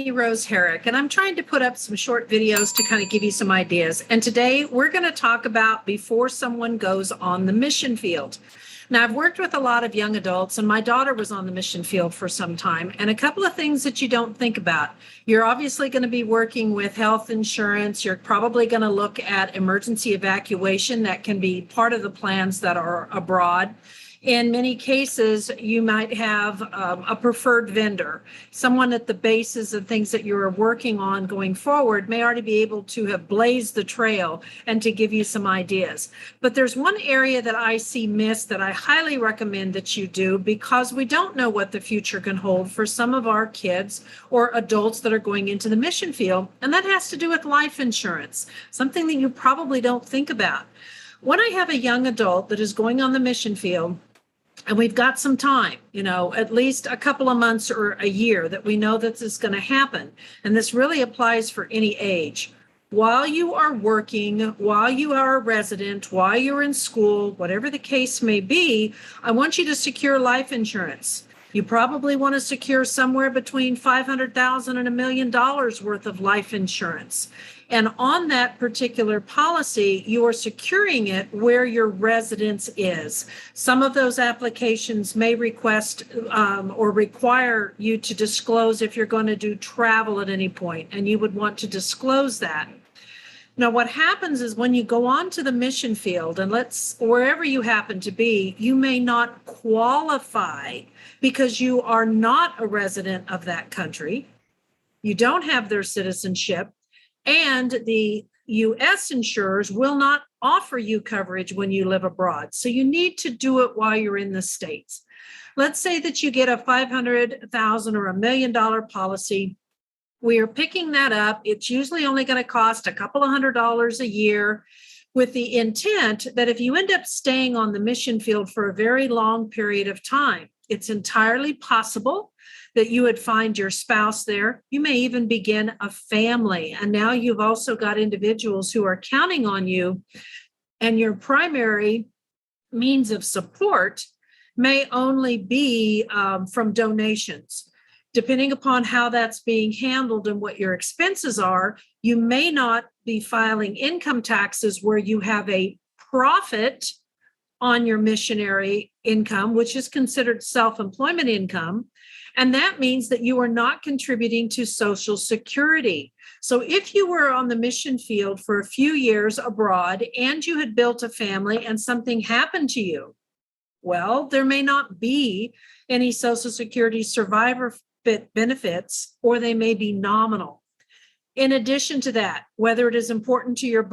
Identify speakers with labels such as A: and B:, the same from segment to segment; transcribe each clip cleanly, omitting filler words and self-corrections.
A: Amy Rose Herrick, and I'm trying to put up some short videos to kind of give you some ideas. And today we're going to talk about before someone goes on the mission field. Now, I've worked with a lot of young adults, and my daughter was on the mission field for some time. And a couple of things that you don't think about. You're obviously going to be working with health insurance. You're probably going to look at emergency evacuation. That can be part of the plans that are abroad. In many cases, you might have a preferred vendor. Someone at the bases of things that you're working on going forward may already be able to have blazed the trail and to give you some ideas. But there's one area that I see missed that I highly recommend that you do, because we don't know what the future can hold for some of our kids or adults that are going into the mission field. And that has to do with life insurance, something that you probably don't think about. When I have a young adult that is going on the mission field, and we've got some time, at least a couple of months or a year that we know that this is going to happen. And this really applies for any age. While you are working, while you are a resident, while you're in school, whatever the case may be, I want you to secure life insurance. You probably want to secure somewhere between $500,000 and $1 million worth of life insurance. And on that particular policy, you are securing it where your residence is. Some of those applications may request or require you to disclose if you're going to do travel at any point, and you would want to disclose that. Now, what happens is when you go on to the mission field, and wherever you happen to be, you may not qualify because you are not a resident of that country. You don't have their citizenship. And the U.S. insurers will not offer you coverage when you live abroad. So you need to do it while you're in the States. Let's say that you get a $500,000 or $1 million policy. We are picking that up. It's usually only going to cost a couple of $100 a year, with the intent that if you end up staying on the mission field for a very long period of time, it's entirely possible that you would find your spouse there. You may even begin a family. And now you've also got individuals who are counting on you, and your primary means of support may only be from donations. Depending upon how that's being handled and what your expenses are, you may not be filing income taxes where you have a profit on your missionary income, which is considered self-employment income. And that means that you are not contributing to Social Security. So if you were on the mission field for a few years abroad and you had built a family and something happened to you, well, there may not be any Social Security survivor benefits, or they may be nominal. In addition to that, whether it is important to your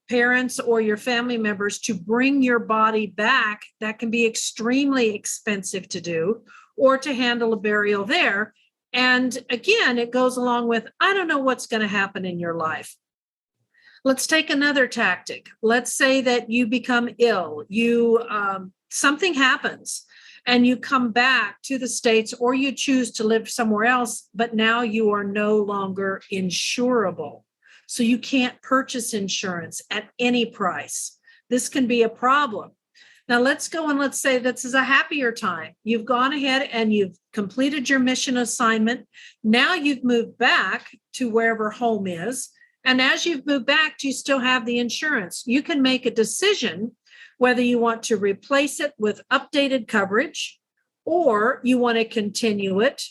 A: parents or your family members to bring your body back, that can be extremely expensive to do, or to handle a burial there. And again, it goes along with, I don't know what's going to happen in your life. Let's take another tactic. Let's say that you become ill, something happens, and you come back to the States, or you choose to live somewhere else, but now you are no longer insurable. So you can't purchase insurance at any price. This can be a problem. Now let's go and let's say this is a happier time. You've gone ahead and you've completed your mission assignment. Now you've moved back to wherever home is. And as you've moved back, you still have the insurance. You can make a decision whether you want to replace it with updated coverage, or you want to continue it,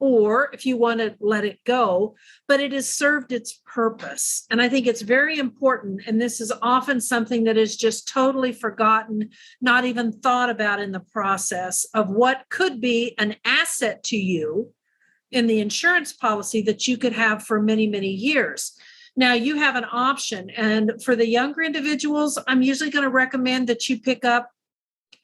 A: or if you want to let it go, but it has served its purpose. And I think it's very important. And this is often something that is just totally forgotten, not even thought about in the process of what could be an asset to you in the insurance policy that you could have for many, many years. Now you have an option. And for the younger individuals, I'm usually going to recommend that you pick up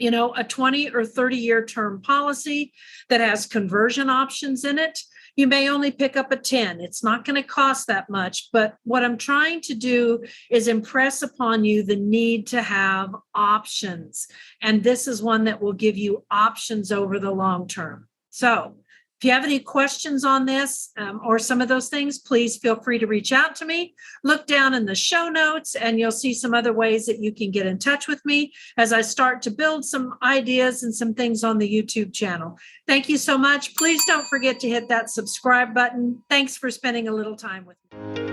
A: a 20 or 30-year term policy that has conversion options in it. You may only pick up a 10. It's not going to cost that much. But what I'm trying to do is impress upon you the need to have options. And this is one that will give you options over the long term. So If you have any questions on this or some of those things, please feel free to reach out to me. Look down in the show notes and you'll see some other ways that you can get in touch with me as I start to build some ideas and some things on the YouTube channel. Thank you so much. Please don't forget to hit that subscribe button. Thanks for spending a little time with me.